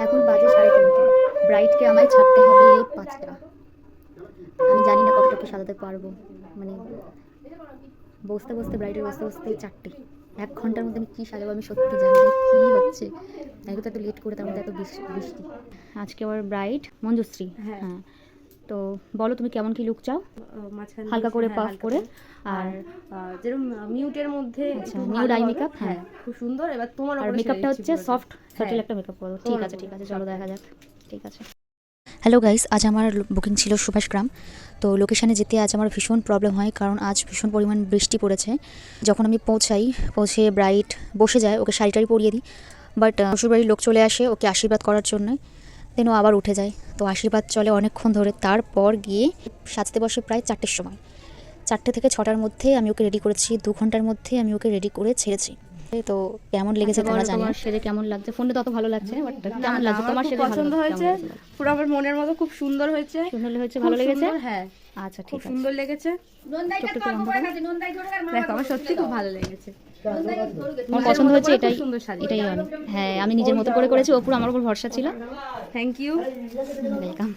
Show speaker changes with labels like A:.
A: এখন বাজে 3:30। ব্রাইডকে আমায় ছাড়তে হবে 5টা। আমি জানি না কতটা কি সাজাতে পারবো, মানে বসতে বসতে ব্রাইডের বসতে বসতে 4টে। 1 ঘন্টার মধ্যে আমি কী সাজাবো আমি সত্যি জানি না কী হচ্ছে। তাই তো এত লেট করে, তার মধ্যে এত বৃষ্টি। আজকে আবার ব্রাইড মঞ্জুশ্রী। হ্যাঁ, তো বলো তুমি কেমন কি লুক চাও?
B: মাঝখান
A: হালকা করে পাফ করে,
B: আর যেরকম মিউটের মধ্যে
A: আচ্ছা
B: একটু
A: নিউ
B: ভালো
A: ডাই
B: হবে।
A: মেকআপ। হ্যাঁ,
B: খুব সুন্দর। এবার তোমার
A: আর
B: উপরে
A: মেকআপটা
B: ছেড়ে
A: হচ্ছে
B: দিচ্ছি
A: সফট
B: পুরোটা।
A: সাটেল
B: হ্যাঁ,
A: একটা মেকআপ করো। ঠিক
B: তোমার
A: আছে ঠিক
B: উপরে,
A: আছে, চলো
B: সবটাই।
A: দেখা যাক। ঠিক আছে। হ্যালো গাইস, আজ আমার বুকিং ছিল সুভাষগ্রাম। তো লোকেশানে যেতে আজ আমার ভীষণ প্রবলেম হয়, কারণ আজ ভীষণ পরিমাণ বৃষ্টি পড়েছে। যখন আমি পৌঁছে ব্রাইড বসে যায়, ওকে শাড়ি টাড়ি পরিয়ে দিই, বাট শ্বশুরবাড়ির লোক চলে আসে ওকে আশীর্বাদ করার জন্য। দেন ও আবার উঠে যায়, তো আশীর্বাদ চলে অনেকক্ষণ ধরে। তারপর গিয়ে সাজতে বসে প্রায় 4টের সময়। 4টে থেকে 6টার মধ্যে আমি ওকে রেডি করেছি, 2 ঘন্টার মধ্যে আমি ওকে রেডি করে ছেড়েছি। তো কেমন লেগেছে তোমরা জানিও। তোমার সেজে কেমন লাগছে? ফোনে তো অত ভালো লাগছে, বাট কেমন লাগছে তোমার সেজে?
B: পছন্দ হয়েছে, পুরো আমার মনের মতো খুব সুন্দর হয়েছে।
A: সুন্দর হয়েছে, ভালো লেগেছে?
B: হ্যাঁ,
A: আচ্ছা
B: খুব
A: ঠিক আছে।
B: সুন্দর লেগেছে। দেখো আমার সত্যি খুব ভালো লেগেছে।
A: আমার পছন্দ হয়েছে
B: খুব
A: এটাই,
B: সুন্দর সাজিয়েছে।
A: এটাই অনেক। হ্যাঁ, আমি নিজের মতো করে করেছি, ও পুরো আমার উপর ভরসা ছিল।
B: Thank you.
A: ওয়েলকাম।